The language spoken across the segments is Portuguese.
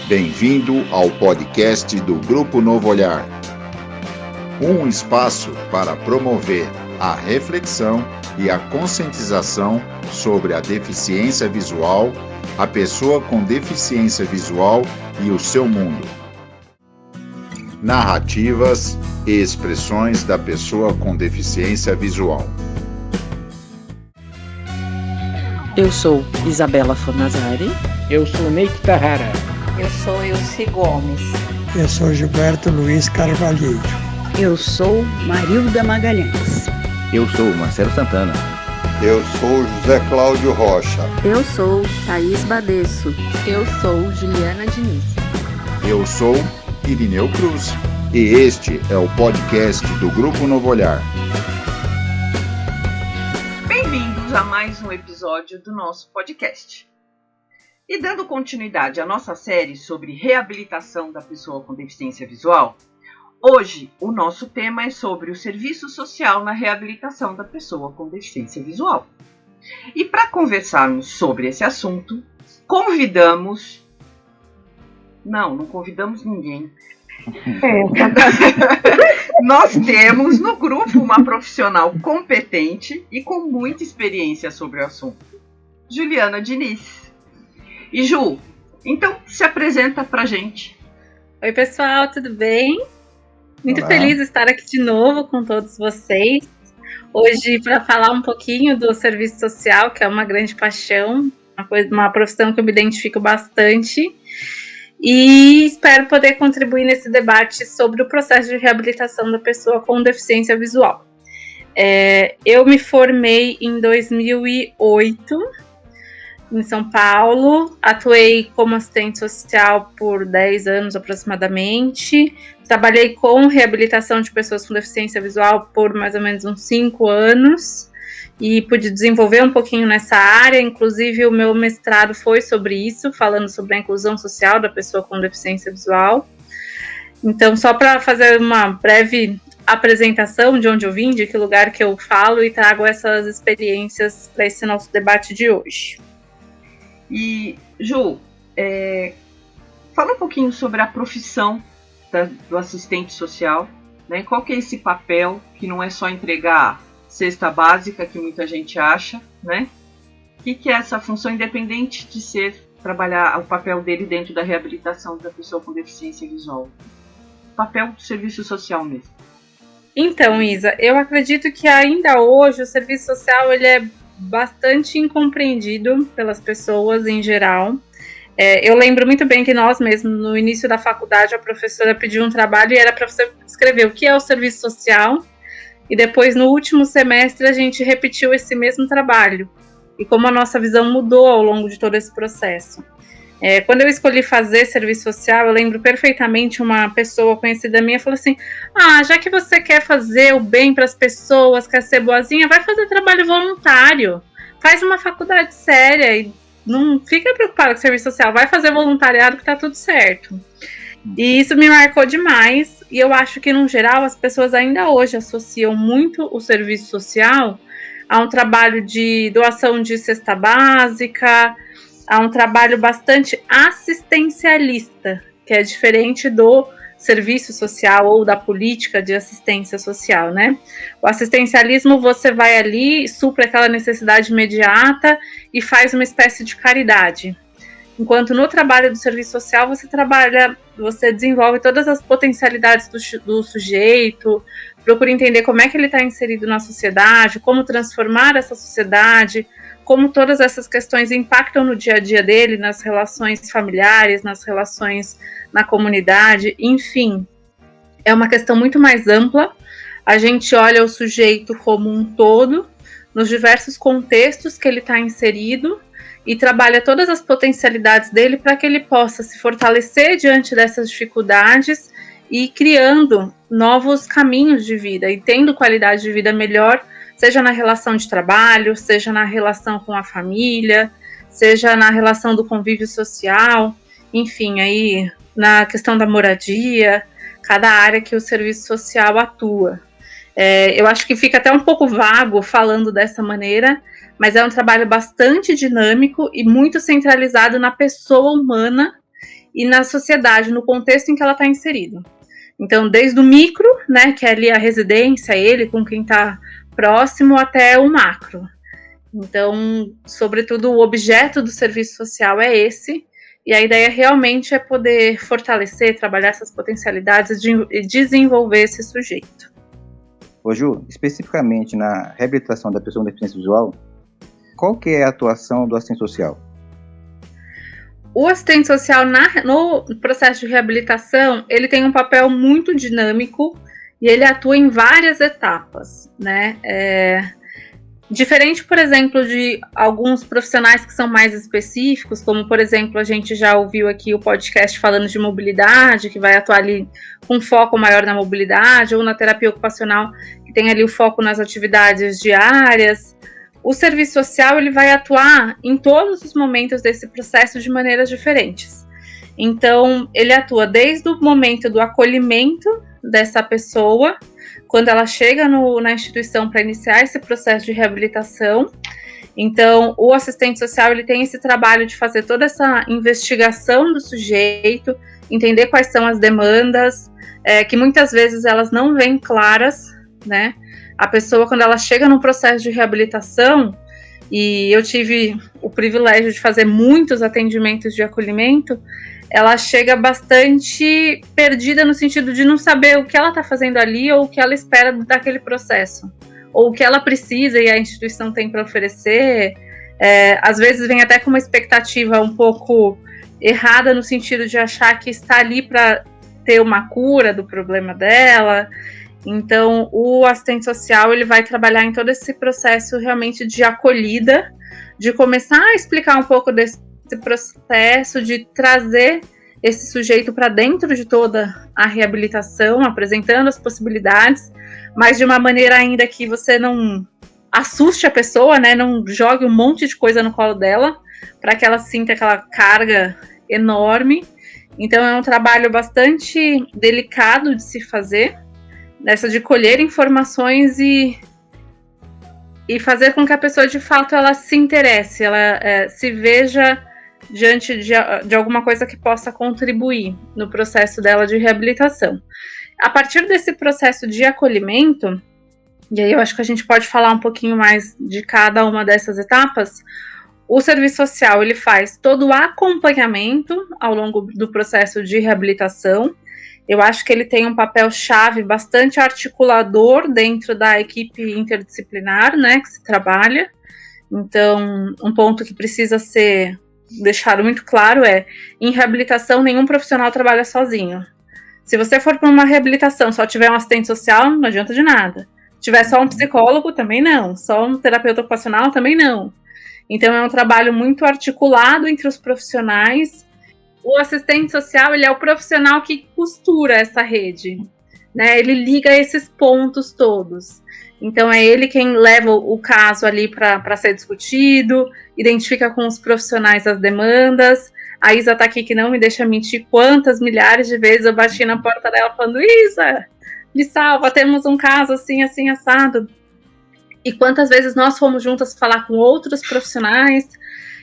Bem-vindo ao podcast do Grupo Novo Olhar. Um espaço para promover a reflexão e a conscientização sobre a deficiência visual, a pessoa com deficiência visual e o seu mundo. Narrativas e expressões da pessoa com deficiência visual. Eu sou Isabela Fornazari. Eu sou Neik Tahara. Eu sou Ilse Gomes. Eu sou Gilberto Luiz Carvalheiro. Eu sou Marilda Magalhães. Eu sou Marcelo Santana. Eu sou José Cláudio Rocha. Eu sou Thaís Badesso. Eu sou Juliana Diniz. Eu sou Irineu Cruz. E este é o podcast do Grupo Novo Olhar. Bem-vindos a mais um episódio do nosso podcast. E dando continuidade à nossa série sobre reabilitação da pessoa com deficiência visual, hoje o nosso tema é sobre o serviço social na reabilitação da pessoa com deficiência visual. E para conversarmos sobre esse assunto, não convidamos ninguém. Nós temos no grupo uma profissional competente e com muita experiência sobre o assunto, Juliana Diniz. E Ju, então se apresenta pra gente. Oi pessoal, tudo bem? Muito Olá. feliz de estar aqui de novo com todos vocês. Hoje para falar um pouquinho do serviço social, que é uma grande paixão, uma profissão que eu me identifico bastante. E espero poder contribuir nesse debate sobre o processo de reabilitação da pessoa com deficiência visual. Eu me formei em 2008 em São Paulo, atuei como assistente social por 10 anos aproximadamente, trabalhei com reabilitação de pessoas com deficiência visual por mais ou menos uns 5 anos, e pude desenvolver um pouquinho nessa área, inclusive o meu mestrado foi sobre isso, falando sobre a inclusão social da pessoa com deficiência visual. Então, só para fazer uma breve apresentação de onde eu vim, de que lugar que eu falo, e trago essas experiências para esse nosso debate de hoje. E, Ju, fala um pouquinho sobre a profissão do assistente social, né? Qual que é esse papel, que não é só entregar cesta básica, que muita gente acha, né? O que é essa função, independente de trabalhar o papel dele dentro da reabilitação da pessoa com deficiência visual? O papel do serviço social mesmo. Então, Isa, eu acredito que ainda hoje o serviço social ele é bastante incompreendido pelas pessoas em geral. Eu lembro muito bem que nós mesmos, no início da faculdade, a professora pediu um trabalho e era para você escrever o que é o serviço social. E depois, no último semestre, a gente repetiu esse mesmo trabalho. E como a nossa visão mudou ao longo de todo esse processo. Quando eu escolhi fazer serviço social, eu lembro perfeitamente uma pessoa conhecida minha falou assim: já que você quer fazer o bem para as pessoas, quer ser boazinha, vai fazer trabalho voluntário. Faz uma faculdade séria e não fica preocupada com o serviço social. Vai fazer voluntariado que tá tudo certo. E isso me marcou demais. E eu acho que, no geral, as pessoas ainda hoje associam muito o serviço social a um trabalho de doação de cesta básica, a um trabalho bastante assistencialista, que é diferente do serviço social ou da política de assistência social, né? O assistencialismo, você vai ali, supre aquela necessidade imediata e faz uma espécie de caridade. Enquanto no trabalho do serviço social você desenvolve todas as potencialidades do sujeito, procura entender como é que ele está inserido na sociedade, como transformar essa sociedade, como todas essas questões impactam no dia a dia dele, nas relações familiares, nas relações na comunidade, enfim. É uma questão muito mais ampla. A gente olha o sujeito como um todo, nos diversos contextos que ele está inserido, e trabalha todas as potencialidades dele para que ele possa se fortalecer diante dessas dificuldades e criando novos caminhos de vida e tendo qualidade de vida melhor, seja na relação de trabalho, seja na relação com a família, seja na relação do convívio social, enfim, aí na questão da moradia, cada área que o serviço social atua. Eu acho que fica até um pouco vago falando dessa maneira, mas é um trabalho bastante dinâmico e muito centralizado na pessoa humana e na sociedade, no contexto em que ela está inserida. Então, desde o micro, né, que é ali a residência, ele com quem está próximo, até o macro. Então, sobretudo, o objeto do serviço social é esse, e a ideia realmente é poder fortalecer, trabalhar essas potencialidades e desenvolver esse sujeito. Ô Ju, especificamente na reabilitação da pessoa com deficiência visual, qual que é a atuação do assistente social? O assistente social no processo de reabilitação, ele tem um papel muito dinâmico e ele atua em várias etapas, né? Diferente, por exemplo, de alguns profissionais que são mais específicos, como, por exemplo, a gente já ouviu aqui o podcast falando de mobilidade, que vai atuar ali com foco maior na mobilidade, ou na terapia ocupacional, que tem ali o foco nas atividades diárias. O serviço social, ele vai atuar em todos os momentos desse processo de maneiras diferentes. Então, ele atua desde o momento do acolhimento dessa pessoa, quando ela chega na instituição para iniciar esse processo de reabilitação. Então, o assistente social, ele tem esse trabalho de fazer toda essa investigação do sujeito, entender quais são as demandas, que muitas vezes elas não vêm claras, né? A pessoa, quando ela chega no processo de reabilitação, e eu tive o privilégio de fazer muitos atendimentos de acolhimento, ela chega bastante perdida no sentido de não saber o que ela está fazendo ali ou o que ela espera daquele processo, ou o que ela precisa e a instituição tem para oferecer. Às vezes vem até com uma expectativa um pouco errada no sentido de achar que está ali para ter uma cura do problema dela. Então, o assistente social, ele vai trabalhar em todo esse processo realmente de acolhida, de começar a explicar um pouco desse processo, de trazer esse sujeito para dentro de toda a reabilitação, apresentando as possibilidades, mas de uma maneira ainda que você não assuste a pessoa, né, não jogue um monte de coisa no colo dela, para que ela sinta aquela carga enorme. Então, é um trabalho bastante delicado de se fazer, dessa de colher informações e fazer com que a pessoa, de fato, ela se interesse, ela se veja diante de alguma coisa que possa contribuir no processo dela de reabilitação. A partir desse processo de acolhimento, e aí eu acho que a gente pode falar um pouquinho mais de cada uma dessas etapas, o serviço social, ele faz todo o acompanhamento ao longo do processo de reabilitação. Eu acho que ele tem um papel-chave bastante articulador dentro da equipe interdisciplinar, né, que se trabalha. Então, um ponto que precisa ser deixado muito claro em reabilitação, nenhum profissional trabalha sozinho. Se você for para uma reabilitação, só tiver um assistente social, não adianta de nada. Se tiver só um psicólogo, também não. Só um terapeuta ocupacional, também não. Então, é um trabalho muito articulado entre os profissionais. O assistente social, ele é o profissional que costura essa rede, né? Ele liga esses pontos todos. Então, é ele quem leva o caso ali para ser discutido, identifica com os profissionais as demandas. A Isa está aqui que não me deixa mentir quantas milhares de vezes eu bati na porta dela falando: Isa, me salva, temos um caso assim, assim, assado. E quantas vezes nós fomos juntas falar com outros profissionais.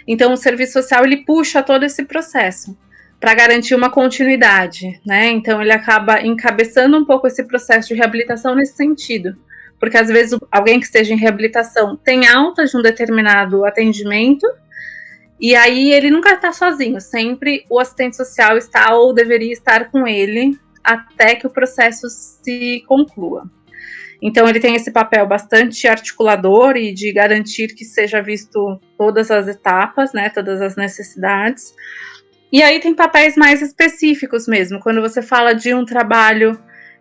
Então, o serviço social, ele puxa todo esse processo para garantir uma continuidade, né? Então, ele acaba encabeçando um pouco esse processo de reabilitação nesse sentido, porque às vezes alguém que esteja em reabilitação tem alta de um determinado atendimento, e aí ele nunca está sozinho, sempre o assistente social está ou deveria estar com ele até que o processo se conclua. Então, ele tem esse papel bastante articulador e de garantir que seja visto todas as etapas, né, todas as necessidades. E aí tem papéis mais específicos mesmo, quando você fala de um trabalho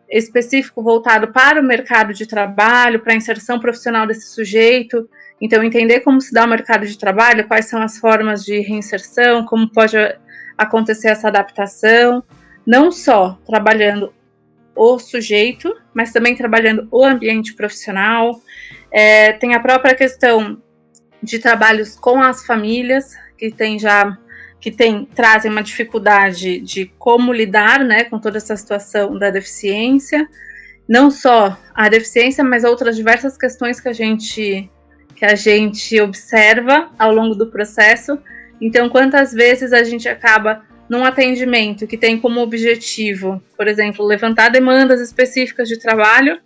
específico voltado para o mercado de trabalho, para a inserção profissional desse sujeito. Então, entender como se dá o mercado de trabalho, quais são as formas de reinserção, como pode acontecer essa adaptação, não só trabalhando o sujeito, mas também trabalhando o ambiente profissional. Tem a própria questão de trabalhos com as famílias, que trazem uma dificuldade de como lidar, né, com toda essa situação da deficiência. Não só a deficiência, mas outras diversas questões que a gente observa ao longo do processo. Então, quantas vezes a gente acaba num atendimento que tem como objetivo, por exemplo, levantar demandas específicas de trabalho,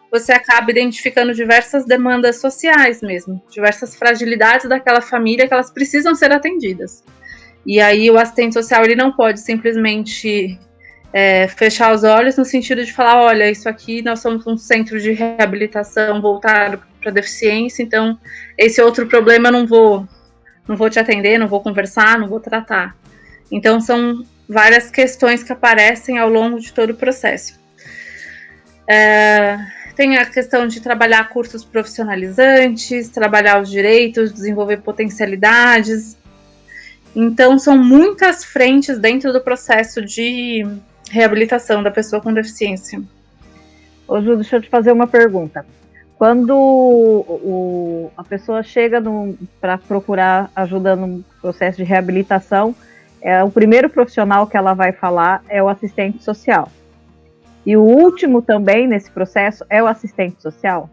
você acaba identificando diversas demandas sociais mesmo, diversas fragilidades daquela família que elas precisam ser atendidas. E aí o assistente social ele não pode simplesmente fechar os olhos no sentido de falar, olha, isso aqui nós somos um centro de reabilitação voltado para deficiência, então esse outro problema eu não vou te atender, não vou conversar, não vou tratar. Então são várias questões que aparecem ao longo de todo o processo. Tem a questão de trabalhar cursos profissionalizantes, trabalhar os direitos, desenvolver potencialidades. Então são muitas frentes dentro do processo de reabilitação da pessoa com deficiência. Ô Ju, deixa eu te fazer uma pergunta. Quando a pessoa chega para procurar ajuda no processo de reabilitação, o primeiro profissional que ela vai falar é o assistente social. E o último também nesse processo é o assistente social?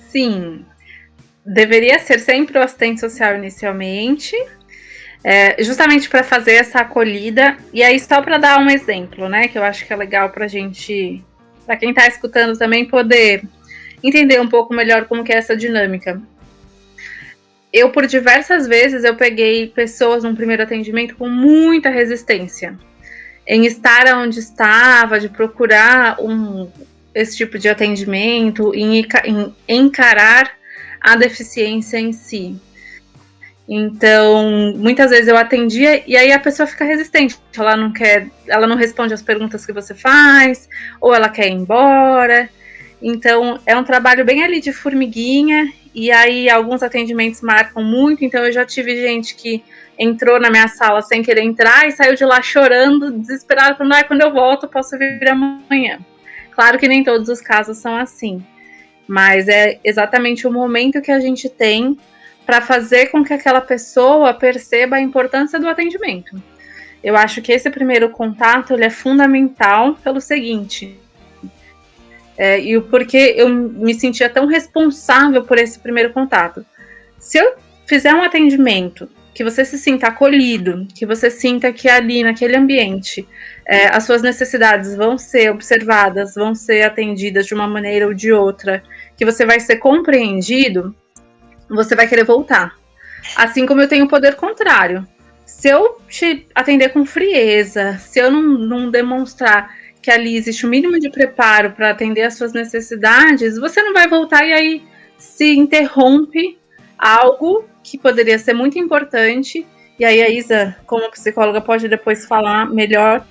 Sim, deveria ser sempre o assistente social inicialmente, justamente para fazer essa acolhida. E aí só para dar um exemplo, né, que eu acho que é legal para gente, para quem está escutando também poder entender um pouco melhor como que é essa dinâmica. Eu, por diversas vezes, eu peguei pessoas num primeiro atendimento com muita resistência em estar onde estava, de procurar esse tipo de atendimento, em encarar a deficiência em si. Então, muitas vezes eu atendia e aí a pessoa fica resistente. Ela não responde as perguntas que você faz, ou ela quer ir embora. Então, é um trabalho bem ali de formiguinha, e aí alguns atendimentos marcam muito. Então, eu já tive gente que entrou na minha sala sem querer entrar e saiu de lá chorando, desesperada, falando, quando eu volto, eu posso vir amanhã. Claro que nem todos os casos são assim, mas é exatamente o momento que a gente tem para fazer com que aquela pessoa perceba a importância do atendimento. Eu acho que esse primeiro contato ele é fundamental pelo seguinte... e o porquê eu me sentia tão responsável por esse primeiro contato. Se eu fizer um atendimento que você se sinta acolhido, que você sinta que ali naquele ambiente as suas necessidades vão ser observadas, vão ser atendidas de uma maneira ou de outra, que você vai ser compreendido, você vai querer voltar. Assim como eu tenho o poder contrário. Se eu te atender com frieza, se eu não demonstrar que ali existe o mínimo de preparo para atender às suas necessidades, você não vai voltar e aí se interrompe algo que poderia ser muito importante. E aí a Isa, como psicóloga, pode depois falar melhor.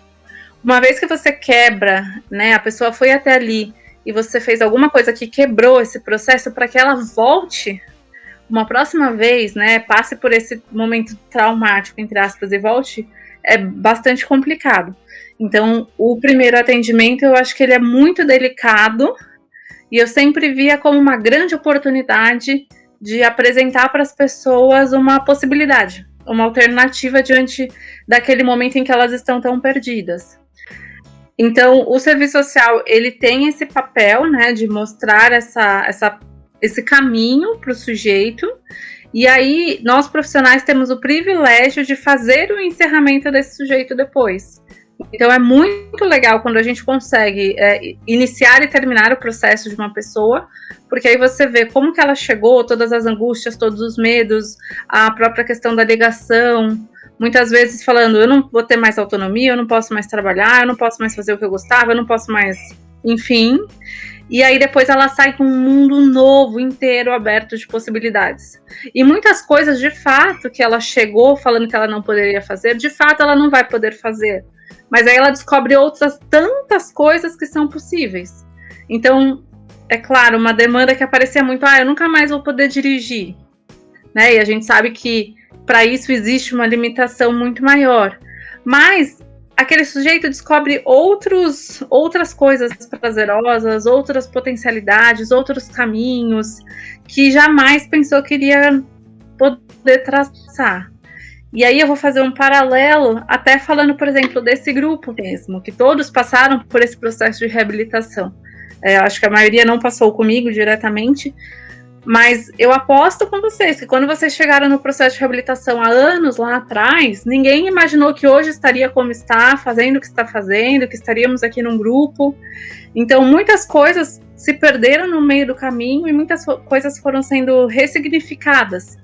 Uma vez que você quebra, né, a pessoa foi até ali e você fez alguma coisa que quebrou esse processo para que ela volte uma próxima vez, né, passe por esse momento traumático, entre aspas, e volte, é bastante complicado. Então, o primeiro atendimento, eu acho que ele é muito delicado e eu sempre via como uma grande oportunidade de apresentar para as pessoas uma possibilidade, uma alternativa diante daquele momento em que elas estão tão perdidas. Então, o serviço social, ele tem esse papel, né, de mostrar esse caminho para o sujeito, e aí nós profissionais temos o privilégio de fazer o encerramento desse sujeito depois. Então é muito legal quando a gente consegue iniciar e terminar o processo de uma pessoa, porque aí você vê como que ela chegou, todas as angústias, todos os medos, a própria questão da ligação, muitas vezes falando, eu não vou ter mais autonomia, eu não posso mais trabalhar, eu não posso mais fazer o que eu gostava, eu não posso mais, enfim. E aí depois ela sai com um mundo novo, inteiro, aberto de possibilidades. E muitas coisas, de fato, que ela chegou falando que ela não poderia fazer, de fato ela não vai poder fazer. Mas aí ela descobre outras tantas coisas que são possíveis. Então, é claro, uma demanda que aparecia muito, eu nunca mais vou poder dirigir. Né? E a gente sabe que para isso existe uma limitação muito maior. Mas aquele sujeito descobre outras coisas prazerosas, outras potencialidades, outros caminhos que jamais pensou que iria poder traçar. E aí eu vou fazer um paralelo, até falando, por exemplo, desse grupo mesmo, que todos passaram por esse processo de reabilitação. Acho que a maioria não passou comigo diretamente, Mas eu aposto com vocês que quando vocês chegaram no processo de reabilitação há anos lá atrás, ninguém imaginou que hoje estaria como está, fazendo o que está fazendo, que estaríamos aqui num grupo. Então, muitas coisas se perderam no meio do caminho e muitas coisas foram sendo ressignificadas.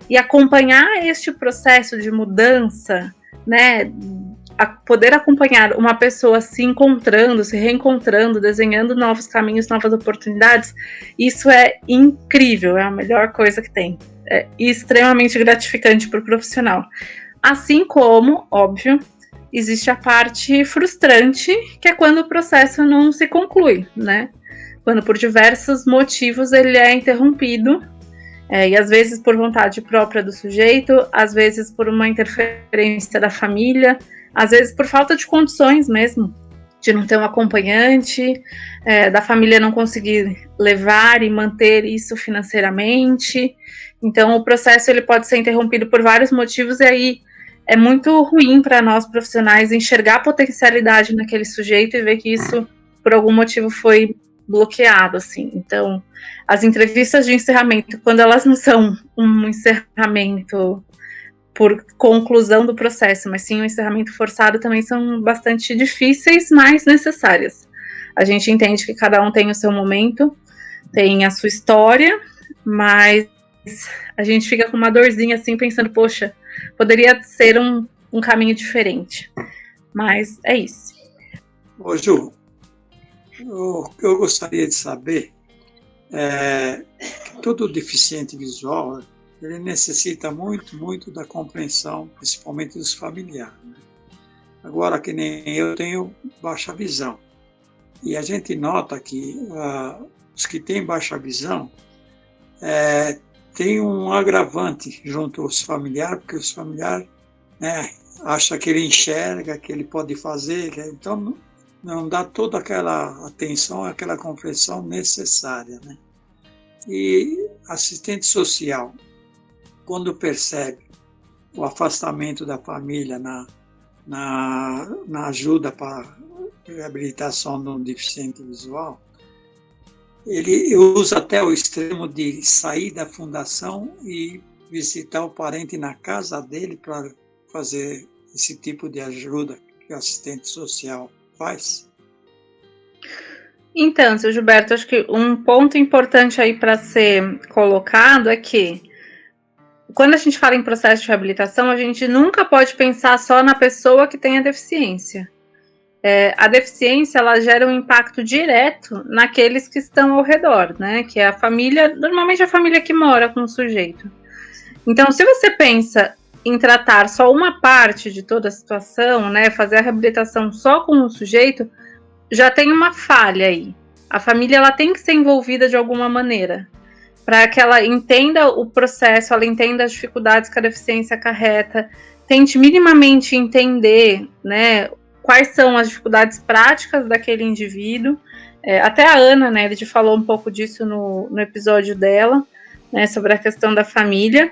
E acompanhar este processo de mudança, né, poder acompanhar uma pessoa se encontrando, se reencontrando, desenhando novos caminhos, novas oportunidades, isso é incrível, é a melhor coisa que tem. É extremamente gratificante para o profissional. Assim como, óbvio, existe a parte frustrante, que é quando o processo não se conclui, né? Quando por diversos motivos ele é interrompido, e às vezes por vontade própria do sujeito, às vezes por uma interferência da família, às vezes por falta de condições mesmo, de não ter um acompanhante, da família não conseguir levar e manter isso financeiramente. Então o processo ele pode ser interrompido por vários motivos, e aí é muito ruim para nós profissionais enxergar a potencialidade naquele sujeito e ver que isso por algum motivo foi bloqueado, assim. Então as entrevistas de encerramento, quando elas não são um encerramento por conclusão do processo, mas sim um encerramento forçado, também são bastante difíceis, mas necessárias. A gente entende que cada um tem o seu momento, tem a sua história, mas a gente fica com uma dorzinha assim, pensando, poxa, poderia ser um caminho diferente. Mas é isso. Ô Ju, o que eu gostaria de saber é que todo deficiente visual ele necessita muito da compreensão, principalmente dos familiares, né? Agora, que nem eu tenho baixa visão, e a gente nota que os que têm baixa visão tem um agravante junto aos familiares, porque os familiares, né, acham que ele enxerga, que ele pode fazer, então não dá toda aquela atenção, aquela compreensão necessária, né? E assistente social, quando percebe o afastamento da família na ajuda para a reabilitação de um deficiente visual, ele usa até o extremo de sair da fundação e visitar o parente na casa dele para fazer esse tipo de ajuda que o assistente social faz. Então, seu Gilberto, acho que um ponto importante aí para ser colocado é que quando a gente fala em processo de reabilitação, a gente nunca pode pensar só na pessoa que tem a deficiência. A deficiência, ela gera um impacto direto naqueles que estão ao redor, né? Que é a família, normalmente a família que mora com o sujeito. Então, se você pensa em tratar só uma parte de toda a situação, né? Fazer a reabilitação só com o sujeito, já tem uma falha aí. A família, ela tem que ser envolvida de alguma maneira, para que ela entenda o processo, ela entenda as dificuldades que a deficiência acarreta, tente minimamente entender, né, quais são as dificuldades práticas daquele indivíduo. Até a Ana, né, a gente falou um pouco disso no episódio dela, né, sobre a questão da família,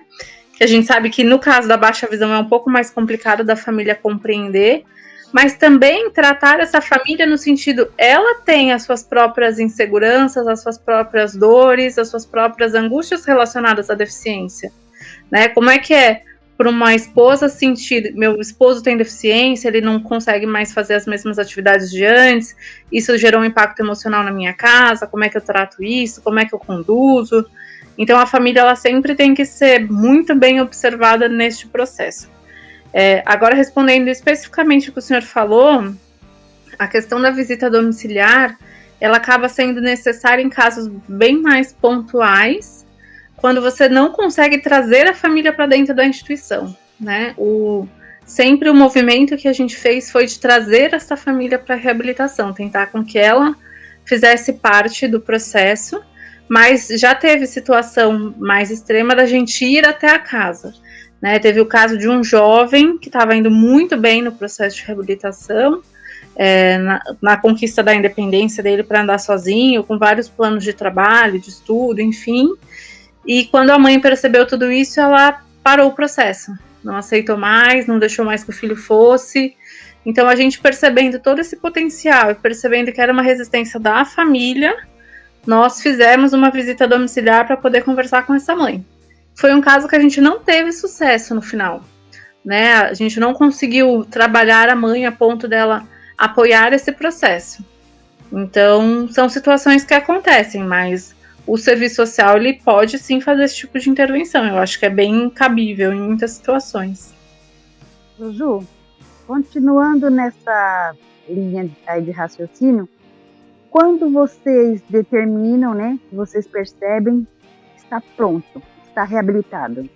que a gente sabe que no caso da baixa visão é um pouco mais complicado da família compreender, mas também tratar essa família no sentido, ela tem as suas próprias inseguranças, as suas próprias dores, as suas próprias angústias relacionadas à deficiência, né? Como é que é para uma esposa sentir, meu esposo tem deficiência, ele não consegue mais fazer as mesmas atividades de antes, isso gerou um impacto emocional na minha casa, como é que eu trato isso, como é que eu conduzo? Então a família, ela sempre tem que ser muito bem observada neste processo. Agora, respondendo especificamente o que o senhor falou, a questão da visita domiciliar, ela acaba sendo necessária em casos bem mais pontuais, quando você não consegue trazer a família para dentro da instituição, né? Sempre o movimento que a gente fez foi de trazer essa família para a reabilitação, tentar com que ela fizesse parte do processo, mas já teve situação mais extrema da gente ir até a casa. Né, teve o caso de um jovem que estava indo muito bem no processo de reabilitação, na conquista da independência dele para andar sozinho, com vários planos de trabalho, de estudo, enfim. E quando a mãe percebeu tudo isso, ela parou o processo. Não aceitou mais, não deixou mais que o filho fosse. Então a gente percebendo todo esse potencial e percebendo que era uma resistência da família, nós fizemos uma visita domiciliar para poder conversar com essa mãe. Foi um caso que a gente não teve sucesso no final, né? A gente não conseguiu trabalhar a mãe a ponto dela apoiar esse processo. Então, são situações que acontecem, mas o serviço social ele pode sim fazer esse tipo de intervenção. Eu acho que é bem cabível em muitas situações. Ju, continuando nessa linha aí de raciocínio, quando vocês determinam, né, vocês percebem que está pronto, está reabilitado?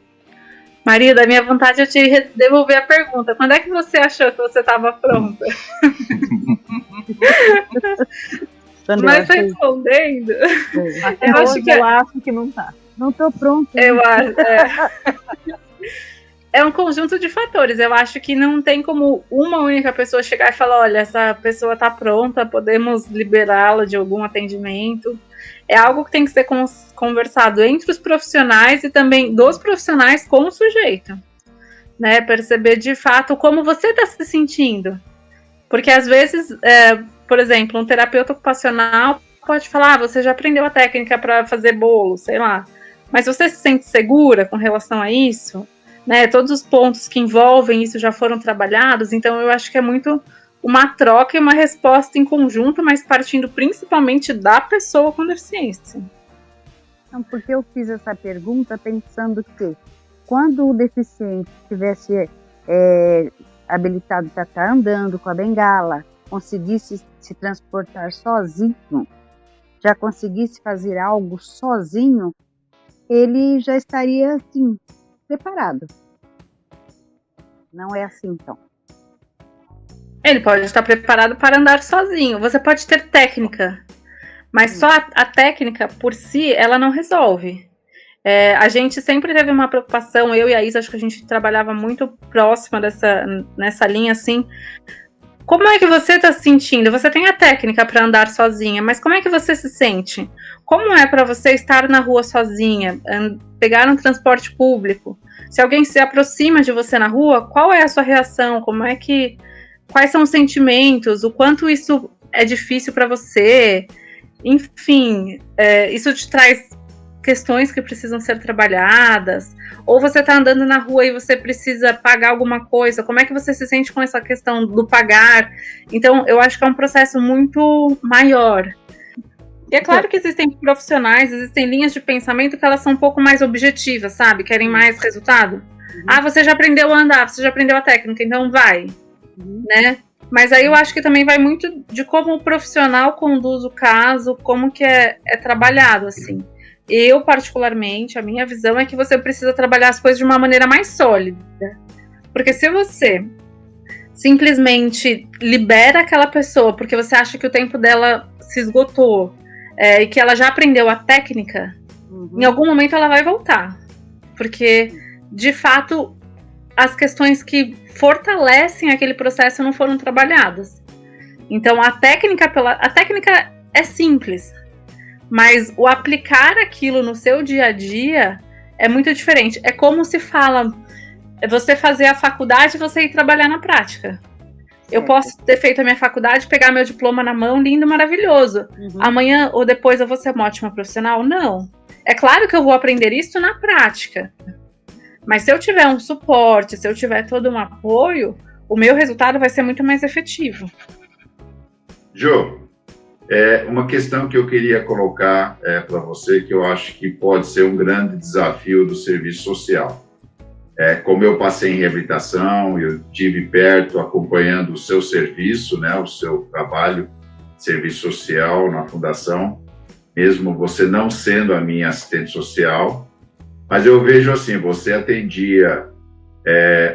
Maria, da minha vontade é te devolver a pergunta. Quando é que você achou que você estava pronta? Mas respondendo, eu acho que eu acho que não tá. Não estou pronto. Eu acho. É um conjunto de fatores. Eu acho que não tem como uma única pessoa chegar e falar: olha, essa pessoa está pronta, podemos liberá-la de algum atendimento. É algo que tem que ser conversado entre os profissionais e também dos profissionais com o sujeito, né? Perceber de fato como você está se sentindo. Porque às vezes, por exemplo, um terapeuta ocupacional pode falar: você já aprendeu a técnica para fazer bolo, sei lá. Mas você se sente segura com relação a isso? Né, todos os pontos que envolvem isso já foram trabalhados, então eu acho que é muito uma troca e uma resposta em conjunto, mas partindo principalmente da pessoa com deficiência. Não, porque eu fiz essa pergunta pensando que quando o deficiente estivesse habilitado para estar andando com a bengala, conseguisse se transportar sozinho, já conseguisse fazer algo sozinho, ele já estaria assim, preparado. Não é assim, então. Ele pode estar preparado para andar sozinho. Você pode ter técnica, mas só a técnica por si, ela não resolve. A gente sempre teve uma preocupação, eu e a Isa, acho que a gente trabalhava muito próxima nessa linha, assim. Como é que você está se sentindo? Você tem a técnica para andar sozinha, mas como é que você se sente? Como é para você estar na rua sozinha, pegar um transporte público? Se alguém se aproxima de você na rua, qual é a sua reação? Quais são os sentimentos? O quanto isso é difícil para você? Enfim, isso te traz questões que precisam ser trabalhadas. Ou você está andando na rua e você precisa pagar alguma coisa. Como é que você se sente com essa questão do pagar? Então, eu acho que é um processo muito maior. E é claro que existem profissionais, existem linhas de pensamento que elas são um pouco mais objetivas, sabe? Querem mais resultado. Você já aprendeu a andar, você já aprendeu a técnica, então vai. Né? Mas aí eu acho que também vai muito de como o profissional conduz o caso, como que é trabalhado, assim. Eu, particularmente, a minha visão é que você precisa trabalhar as coisas de uma maneira mais sólida. Porque se você simplesmente libera aquela pessoa porque você acha que o tempo dela se esgotou, e que ela já aprendeu a técnica, em algum momento ela vai voltar. Porque, de fato, as questões que fortalecem aquele processo não foram trabalhadas. Então, a técnica é simples, mas o aplicar aquilo no seu dia a dia é muito diferente. É como se fala, você fazer a faculdade e você ir trabalhar na prática. Eu posso ter feito a minha faculdade, pegar meu diploma na mão, lindo, maravilhoso. Amanhã ou depois eu vou ser uma ótima profissional? Não. É claro que eu vou aprender isso na prática. Mas se eu tiver um suporte, se eu tiver todo um apoio, o meu resultado vai ser muito mais efetivo. Jo, uma questão que eu queria colocar para você, que eu acho que pode ser um grande desafio do serviço social. Como eu passei em reabilitação, eu estive perto acompanhando o seu serviço, né, o seu trabalho, serviço social na fundação, mesmo você não sendo a minha assistente social, mas eu vejo assim, você atendia,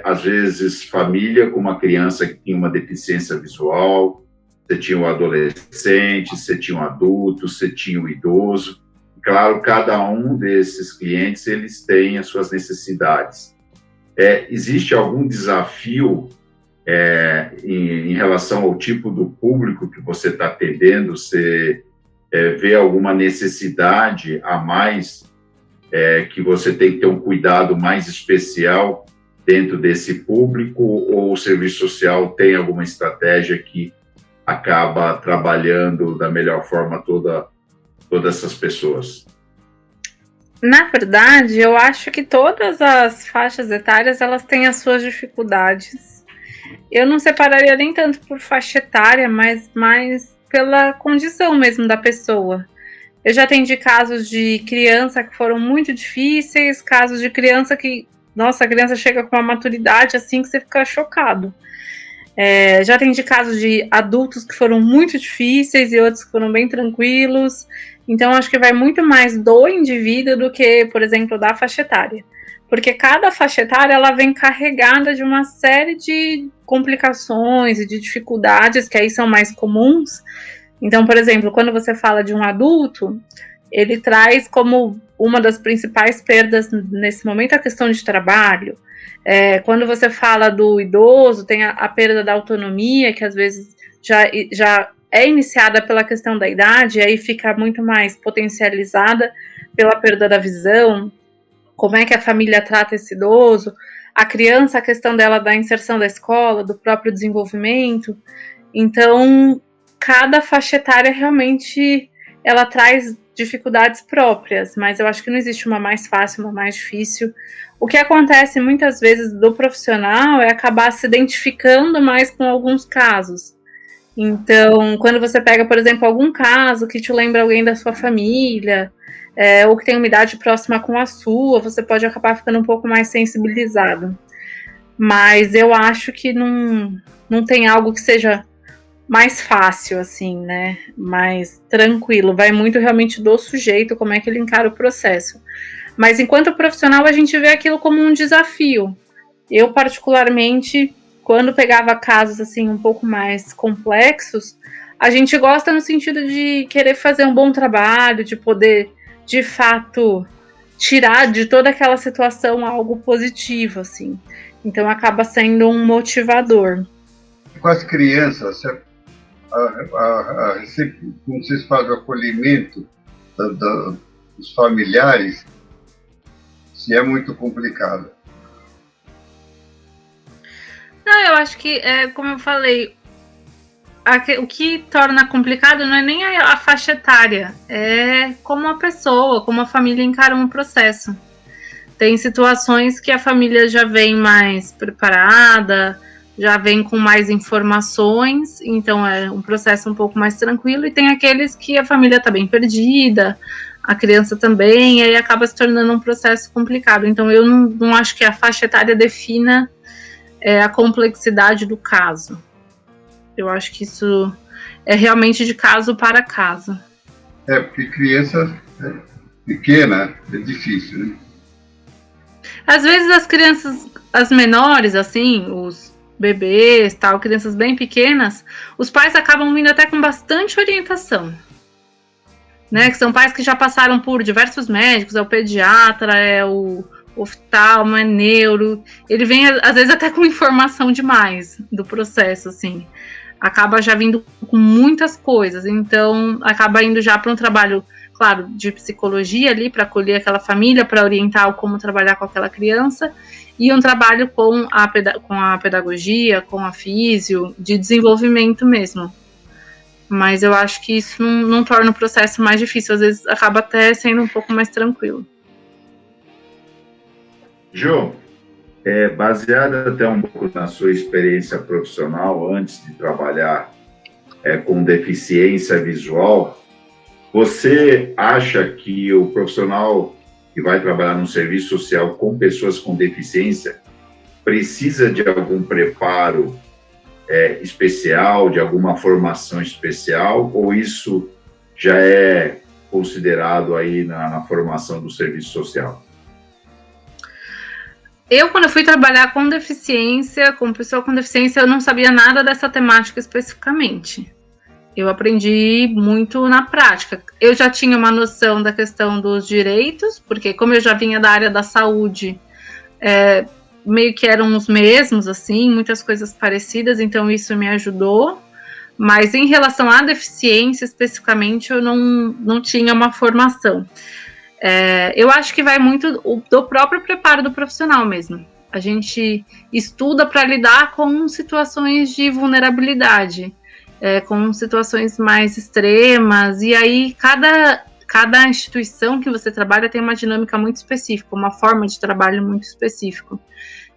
às vezes, família com uma criança que tinha uma deficiência visual, você tinha um adolescente, você tinha um adulto, você tinha um idoso. Claro, cada um desses clientes, eles têm as suas necessidades. Existe algum desafio em relação ao tipo do público que você está atendendo? Você vê alguma necessidade a mais que você tem que ter um cuidado mais especial dentro desse público, ou o serviço social tem alguma estratégia que acaba trabalhando da melhor forma todas essas pessoas? Na verdade, eu acho que todas as faixas etárias elas têm as suas dificuldades. Eu não separaria nem tanto por faixa etária, mas mais pela condição mesmo da pessoa. Eu já atendi casos de criança que foram muito difíceis, casos de criança que, nossa, a criança chega com uma maturidade assim que você fica chocado. Já atendi casos de adultos que foram muito difíceis e outros que foram bem tranquilos. Então, acho que vai muito mais do indivíduo do que, por exemplo, da faixa etária. Porque cada faixa etária ela vem carregada de uma série de complicações e de dificuldades que aí são mais comuns. Então, por exemplo, quando você fala de um adulto, ele traz como uma das principais perdas nesse momento a questão de trabalho. Quando você fala do idoso, tem a perda da autonomia, que às vezes já é iniciada pela questão da idade, e aí fica muito mais potencializada pela perda da visão. Como é que a família trata esse idoso? A criança, a questão dela da inserção da escola, do próprio desenvolvimento. Então, cada faixa etária realmente ela traz dificuldades próprias, mas eu acho que não existe uma mais fácil, uma mais difícil. O que acontece muitas vezes do profissional é acabar se identificando mais com alguns casos. Então, quando você pega, por exemplo, algum caso que te lembra alguém da sua família, ou que tem uma idade próxima com a sua, você pode acabar ficando um pouco mais sensibilizado. Mas eu acho que não tem algo que seja mais fácil, assim, né? Mais tranquilo. Vai muito realmente do sujeito, como é que ele encara o processo. Mas enquanto profissional, a gente vê aquilo como um desafio. Eu, particularmente, quando pegava casos assim um pouco mais complexos, a gente gosta no sentido de querer fazer um bom trabalho, de poder, de fato, tirar de toda aquela situação algo positivo, assim. Então acaba sendo um motivador. Com as crianças, como vocês fazem o acolhimento dos familiares, se é muito complicado. Não, eu acho que, como eu falei, o que torna complicado não é nem a faixa etária, é como a pessoa, como a família encara um processo. Tem situações que a família já vem mais preparada, já vem com mais informações, então é um processo um pouco mais tranquilo, e tem aqueles que a família está bem perdida, a criança também, e aí acaba se tornando um processo complicado. Então eu não acho que a faixa etária defina a complexidade do caso. Eu acho que isso é realmente de caso para caso. Porque criança pequena é difícil, né? Às vezes as crianças, as menores, assim, os bebês, tal, crianças bem pequenas, os pais acabam vindo até com bastante orientação, né? Que são pais que já passaram por diversos médicos, é o pediatra, é o oftalmo, é neuro, ele vem às vezes até com informação demais do processo, assim, acaba já vindo com muitas coisas, então acaba indo já para um trabalho, claro, de psicologia ali, para acolher aquela família, para orientar como trabalhar com aquela criança, e um trabalho com a pedagogia, com a físio, de desenvolvimento mesmo. Mas eu acho que isso não torna o processo mais difícil, às vezes acaba até sendo um pouco mais tranquilo. Jô, baseada até um pouco na sua experiência profissional antes de trabalhar com deficiência visual, você acha que o profissional que vai trabalhar no serviço social com pessoas com deficiência precisa de algum preparo especial, de alguma formação especial, ou isso já é considerado aí na formação do serviço social? Eu, quando eu fui trabalhar com deficiência, com pessoa com deficiência, eu não sabia nada dessa temática especificamente. Eu aprendi muito na prática. Eu já tinha uma noção da questão dos direitos, porque como eu já vinha da área da saúde, meio que eram os mesmos, assim, muitas coisas parecidas, então isso me ajudou. Mas em relação à deficiência, especificamente, eu não tinha uma formação. Eu acho que vai muito do próprio preparo do profissional mesmo. A gente estuda para lidar com situações de vulnerabilidade, com situações mais extremas, e aí cada instituição que você trabalha tem uma dinâmica muito específica, uma forma de trabalho muito específica.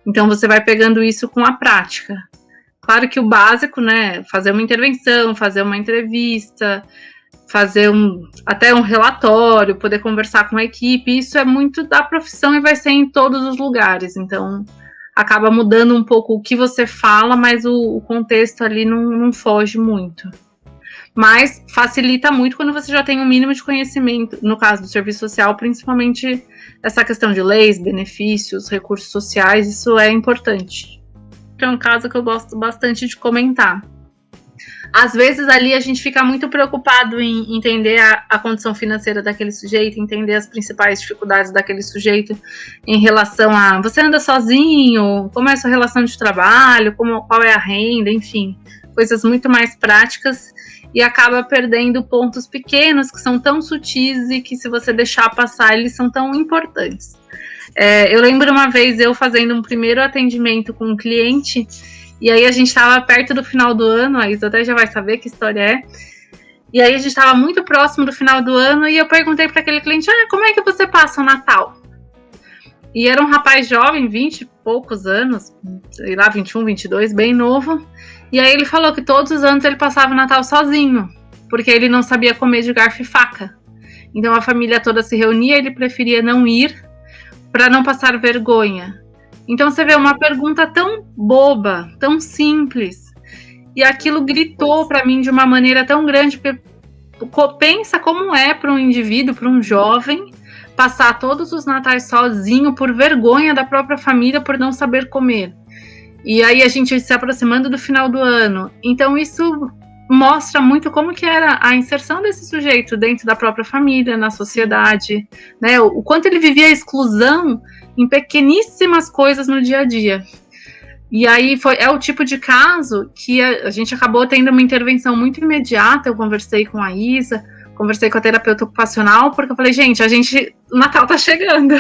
Então você vai pegando isso com a prática. Claro que o básico, né, fazer uma intervenção, fazer uma entrevista, fazer até um relatório, poder conversar com a equipe, isso é muito da profissão e vai ser em todos os lugares. Então acaba mudando um pouco o que você fala, mas o contexto ali não foge muito. Mas facilita muito quando você já tem um mínimo de conhecimento, no caso do serviço social, principalmente essa questão de leis, benefícios, recursos sociais, isso é importante. É um caso que eu gosto bastante de comentar. Às vezes ali a gente fica muito preocupado em entender a condição financeira daquele sujeito, entender as principais dificuldades daquele sujeito em relação a você anda sozinho, como é a sua relação de trabalho, qual é a renda, enfim, coisas muito mais práticas, e acaba perdendo pontos pequenos que são tão sutis e que se você deixar passar eles são tão importantes. Eu lembro uma vez eu fazendo um primeiro atendimento com um cliente. E aí a gente estava perto do final do ano, a Isa até já vai saber que história é. E aí a gente estava muito próximo do final do ano e eu perguntei para aquele cliente, como é que você passa o Natal? E era um rapaz jovem, 20 e poucos anos, sei lá, 21, 22, bem novo. E aí ele falou que todos os anos ele passava o Natal sozinho, porque ele não sabia comer de garfo e faca. Então a família toda se reunia, ele preferia não ir para não passar vergonha. Então você vê uma pergunta tão boba, tão simples, e aquilo gritou para mim de uma maneira tão grande, porque pensa como é para um indivíduo, para um jovem, passar todos os natais sozinho por vergonha da própria família, por não saber comer. E aí a gente se aproximando do final do ano. Então isso mostra muito como que era a inserção desse sujeito dentro da própria família, na sociedade, né? O quanto ele vivia a exclusão em pequeníssimas coisas no dia a dia. E aí é o tipo de caso que a gente acabou tendo uma intervenção muito imediata. Eu conversei com a Isa, conversei com a terapeuta ocupacional, porque eu falei, gente, o Natal tá chegando,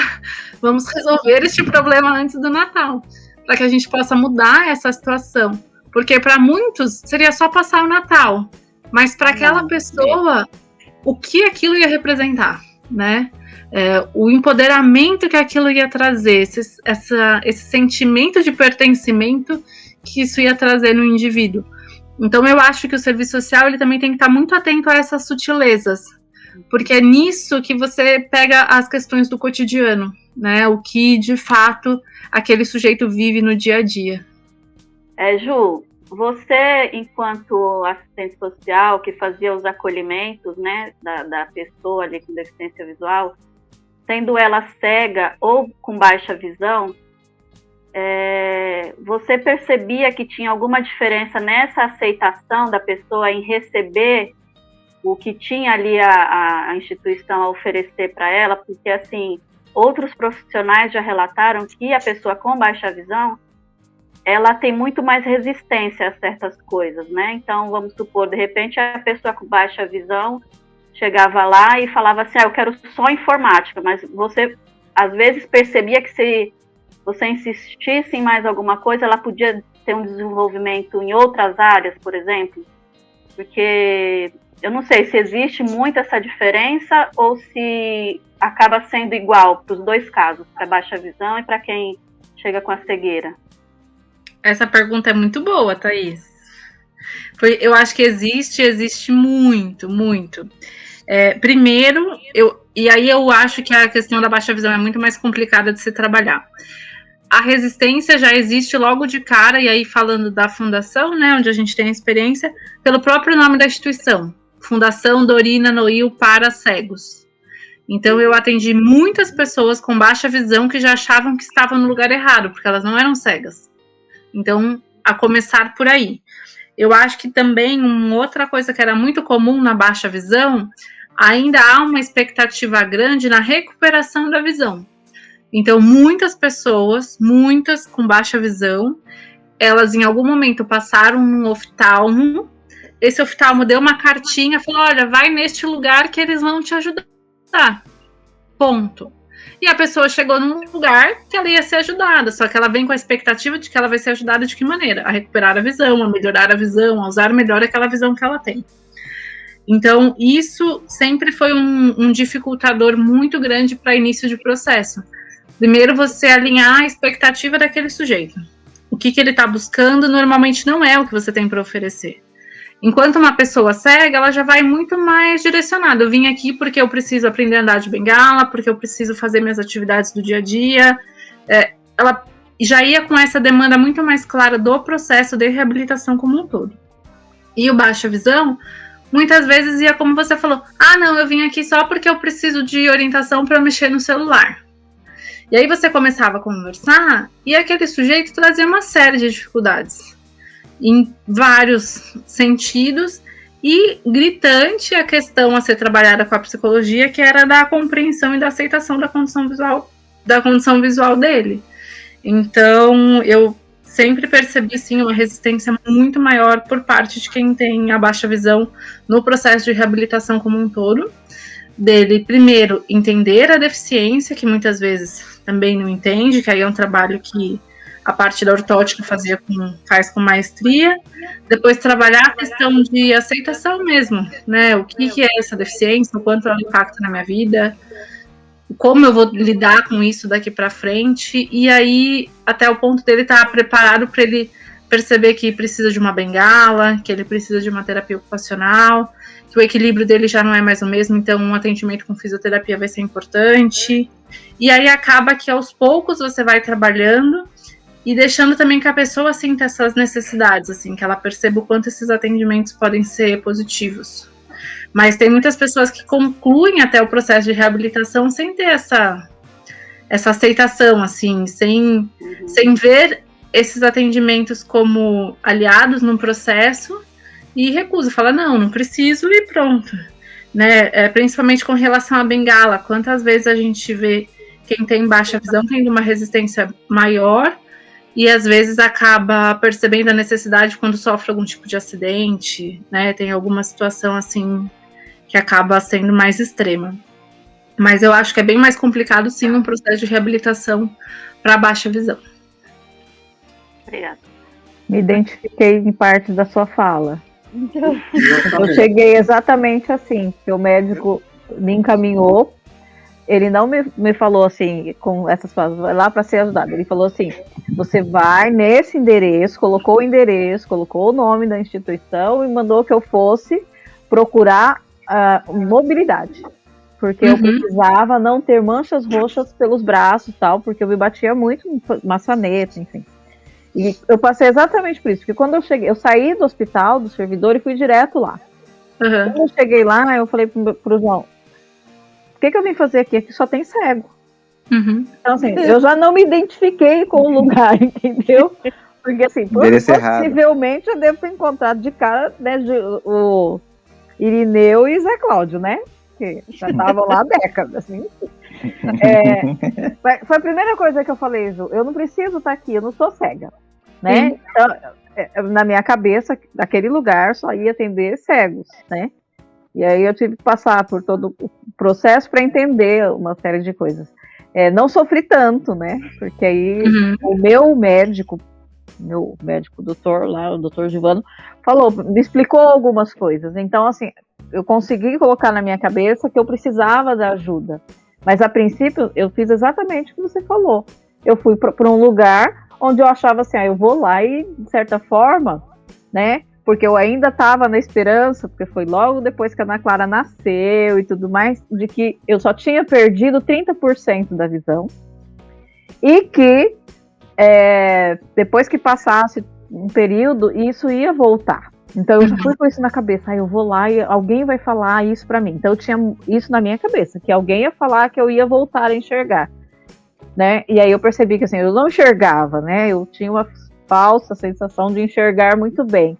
vamos resolver este problema antes do Natal, para que a gente possa mudar essa situação. Porque para muitos seria só passar o Natal, mas para aquela pessoa, o que aquilo ia representar, né? O empoderamento que aquilo ia trazer, esse sentimento de pertencimento que isso ia trazer no indivíduo. Então eu acho que o serviço social ele também tem que estar muito atento a essas sutilezas, porque é nisso que você pega as questões do cotidiano, né? O que de fato aquele sujeito vive no dia a dia. Ju, você, enquanto assistente social que fazia os acolhimentos, né, da pessoa ali com deficiência visual, sendo ela cega ou com baixa visão, você percebia que tinha alguma diferença nessa aceitação da pessoa em receber o que tinha ali a instituição a oferecer para ela? Porque, assim, outros profissionais já relataram que a pessoa com baixa visão, ela tem muito mais resistência a certas coisas, né? Então, vamos supor, de repente, a pessoa com baixa visão chegava lá e falava assim, eu quero só informática, mas você, às vezes, percebia que se você insistisse em mais alguma coisa, ela podia ter um desenvolvimento em outras áreas, por exemplo, porque eu não sei se existe muito essa diferença ou se acaba sendo igual para os dois casos, para baixa visão e para quem chega com a cegueira. Essa pergunta é muito boa, Thaís. Eu acho que existe muito, muito. Primeiro, e aí eu acho que a questão da baixa visão é muito mais complicada de se trabalhar. A resistência já existe logo de cara, e aí falando da fundação, né, onde a gente tem a experiência, pelo próprio nome da instituição, Fundação Dorina Noil para Cegos. Então eu atendi muitas pessoas com baixa visão que já achavam que estavam no lugar errado, porque elas não eram cegas. Então, a começar por aí. Eu acho que também uma outra coisa que era muito comum na baixa visão, ainda há uma expectativa grande na recuperação da visão. Então, muitas pessoas, muitas com baixa visão, elas em algum momento passaram num oftalmo, esse oftalmo deu uma cartinha, falou, olha, vai neste lugar que eles vão te ajudar. Ponto. E a pessoa chegou num lugar que ela ia ser ajudada, só que ela vem com a expectativa de que ela vai ser ajudada de que maneira? A recuperar a visão, a melhorar a visão, a usar melhor aquela visão que ela tem. Então, isso sempre foi um dificultador muito grande para início de processo. Primeiro, você alinhar a expectativa daquele sujeito. O que ele está buscando normalmente não é o que você tem para oferecer. Enquanto uma pessoa cega, ela já vai muito mais direcionada. Eu vim aqui porque eu preciso aprender a andar de bengala, porque eu preciso fazer minhas atividades do dia a dia. Ela já ia com essa demanda muito mais clara do processo de reabilitação como um todo. E o baixa visão, muitas vezes ia como você falou, não, eu vim aqui só porque eu preciso de orientação para mexer no celular. E aí você começava a conversar e aquele sujeito trazia uma série de dificuldades, em vários sentidos, e gritante a questão a ser trabalhada com a psicologia, que era da compreensão e da aceitação da condição visual dele. Então, eu sempre percebi, sim, uma resistência muito maior por parte de quem tem a baixa visão no processo de reabilitação como um todo. Dele, primeiro, entender a deficiência, que muitas vezes também não entende, que aí é um trabalho que a parte da ortótica faz com maestria. Depois, trabalhar a questão de aceitação mesmo, né? O que é essa deficiência, o quanto ela impacta na minha vida, como eu vou lidar com isso daqui para frente, e aí até o ponto dele estar preparado para ele perceber que precisa de uma bengala, que ele precisa de uma terapia ocupacional, que o equilíbrio dele já não é mais o mesmo, então um atendimento com fisioterapia vai ser importante. E aí acaba que aos poucos você vai trabalhando e deixando também que a pessoa sinta essas necessidades, assim, que ela perceba o quanto esses atendimentos podem ser positivos. Mas tem muitas pessoas que concluem até o processo de reabilitação sem ter essa aceitação, assim, sem ver esses atendimentos como aliados num processo, e recusa, fala, não preciso e pronto. Né? Principalmente com relação à bengala, quantas vezes a gente vê quem tem baixa visão tendo uma resistência maior, e às vezes acaba percebendo a necessidade quando sofre algum tipo de acidente, né? Tem alguma situação assim que acaba sendo mais extrema. Mas eu acho que é bem mais complicado, sim, um processo de reabilitação para baixa visão. Obrigada. Me identifiquei em parte da sua fala. Eu cheguei exatamente assim, que o médico me encaminhou. Ele não me falou assim, com essas palavras, vai lá para ser ajudado. Ele falou assim, você vai nesse endereço, colocou o endereço, colocou o nome da instituição e mandou que eu fosse procurar mobilidade. Porque eu precisava não ter manchas roxas pelos braços e tal, porque eu me batia muito em maçaneta, enfim. E eu passei exatamente por isso, porque quando eu saí do hospital, do servidor, e fui direto lá. Quando eu cheguei lá, eu falei pro João, o que eu vim fazer aqui? Aqui só tem cego. Então, assim, eu já não me identifiquei com o lugar, entendeu? Porque, assim, possivelmente eu devo ter encontrado de cara, né, o Irineu e Zé Cláudio, né? Que já estavam lá há décadas, assim. Foi a primeira coisa que eu falei, Ju, eu não preciso estar aqui, eu não sou cega, né? Então, na minha cabeça, daquele lugar só ia atender cegos, né? E aí eu tive que passar por todo o processo para entender uma série de coisas. Não sofri tanto, né? Porque aí o meu médico doutor lá, o doutor Gilvano, me explicou algumas coisas. Então, assim, eu consegui colocar na minha cabeça que eu precisava da ajuda. Mas, a princípio, eu fiz exatamente o que você falou. Eu fui para um lugar onde eu achava assim, eu vou lá e, de certa forma, né? Porque eu ainda estava na esperança, porque foi logo depois que a Ana Clara nasceu e tudo mais, de que eu só tinha perdido 30% da visão e que depois que passasse um período, isso ia voltar. Então eu já fui com isso na cabeça, eu vou lá e alguém vai falar isso pra mim. Então eu tinha isso na minha cabeça, que alguém ia falar que eu ia voltar a enxergar, né? E aí eu percebi que assim, eu não enxergava, né? Eu tinha uma falsa sensação de enxergar muito bem.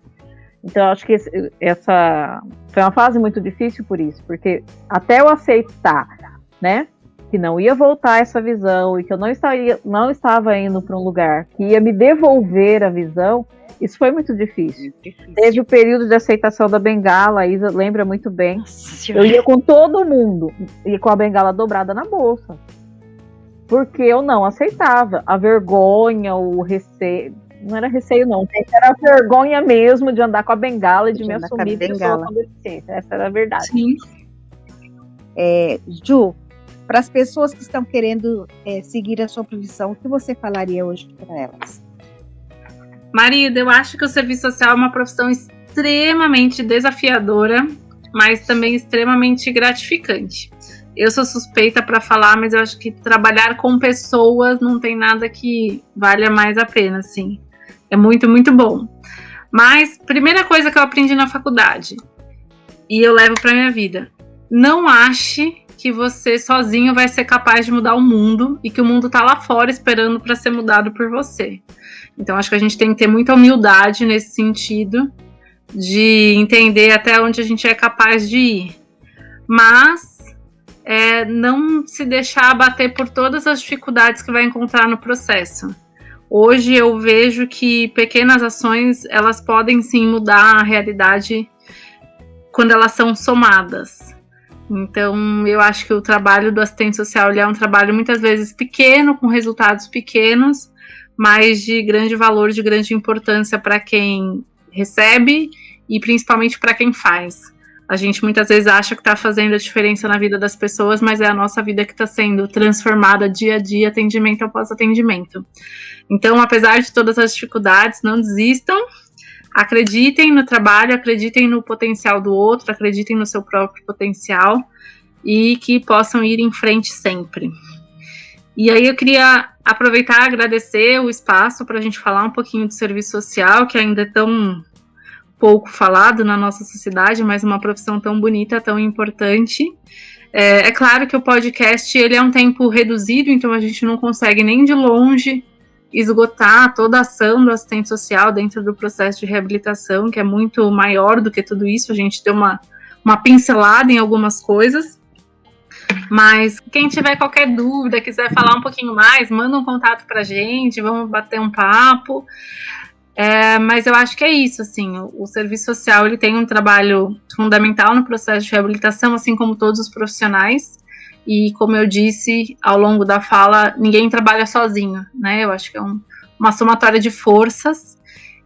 Então eu acho que essa foi uma fase muito difícil por isso, porque até eu aceitar, né, que não ia voltar essa visão e que eu não estava indo para um lugar que ia me devolver a visão, isso foi muito difícil. Teve o período de aceitação da bengala, a Isa lembra muito bem. Nossa, eu ia com todo mundo e com a bengala dobrada na bolsa, porque eu não aceitava. A vergonha, o receio, Não era receio, não. Era vergonha mesmo de andar com a bengala e de me assumir pessoa com deficiência. Essa era a verdade. Sim. Ju, para as pessoas que estão querendo seguir a sua profissão, o que você falaria hoje para elas? Marido, eu acho que o serviço social é uma profissão extremamente desafiadora, mas também extremamente gratificante. Eu sou suspeita para falar, mas eu acho que trabalhar com pessoas não tem nada que valha mais a pena, assim. É muito, muito bom. Mas, primeira coisa que eu aprendi na faculdade, e eu levo para minha vida, não ache que você sozinho vai ser capaz de mudar o mundo e que o mundo tá lá fora esperando para ser mudado por você. Então, acho que a gente tem que ter muita humildade nesse sentido, de entender até onde a gente é capaz de ir. Mas não se deixar abater por todas as dificuldades que vai encontrar no processo. Hoje eu vejo que pequenas ações, elas podem sim mudar a realidade quando elas são somadas. Então, eu acho que o trabalho do assistente social é um trabalho muitas vezes pequeno, com resultados pequenos, mas de grande valor, de grande importância para quem recebe e principalmente para quem faz. A gente muitas vezes acha que está fazendo a diferença na vida das pessoas, mas é a nossa vida que está sendo transformada dia a dia, atendimento após atendimento. Então, apesar de todas as dificuldades, não desistam, acreditem no trabalho, acreditem no potencial do outro, acreditem no seu próprio potencial e que possam ir em frente sempre. E aí eu queria aproveitar e agradecer o espaço para a gente falar um pouquinho do serviço social, que ainda é tão pouco falado na nossa sociedade, mas uma profissão tão bonita, tão importante. É claro que o podcast ele é um tempo reduzido, então a gente não consegue nem de longe esgotar toda a ação do assistente social dentro do processo de reabilitação, que é muito maior do que tudo isso. A gente deu uma pincelada em algumas coisas. Mas quem tiver qualquer dúvida, quiser falar um pouquinho mais, manda um contato pra gente, vamos bater um papo. Mas eu acho que é isso, assim, o serviço social ele tem um trabalho fundamental no processo de reabilitação, assim como todos os profissionais, e como eu disse ao longo da fala, ninguém trabalha sozinho, né? Eu acho que é uma somatória de forças,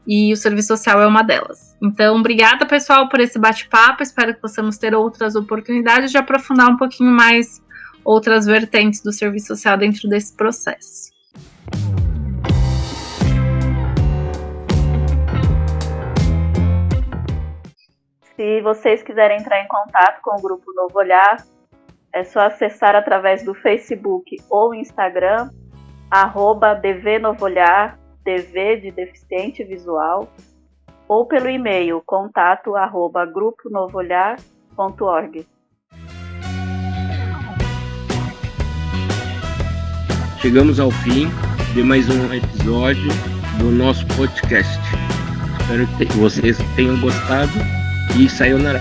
e o serviço social é uma delas. Então, obrigada, pessoal, por esse bate-papo, espero que possamos ter outras oportunidades de aprofundar um pouquinho mais outras vertentes do serviço social dentro desse processo. Se vocês quiserem entrar em contato com o Grupo Novo Olhar, é só acessar através do Facebook ou Instagram, @DVNovoolhar, DV de deficiente visual, ou pelo e-mail, contato@gruponovoolhar.org. Chegamos ao fim de mais um episódio do nosso podcast. Espero que vocês tenham gostado e sayonara.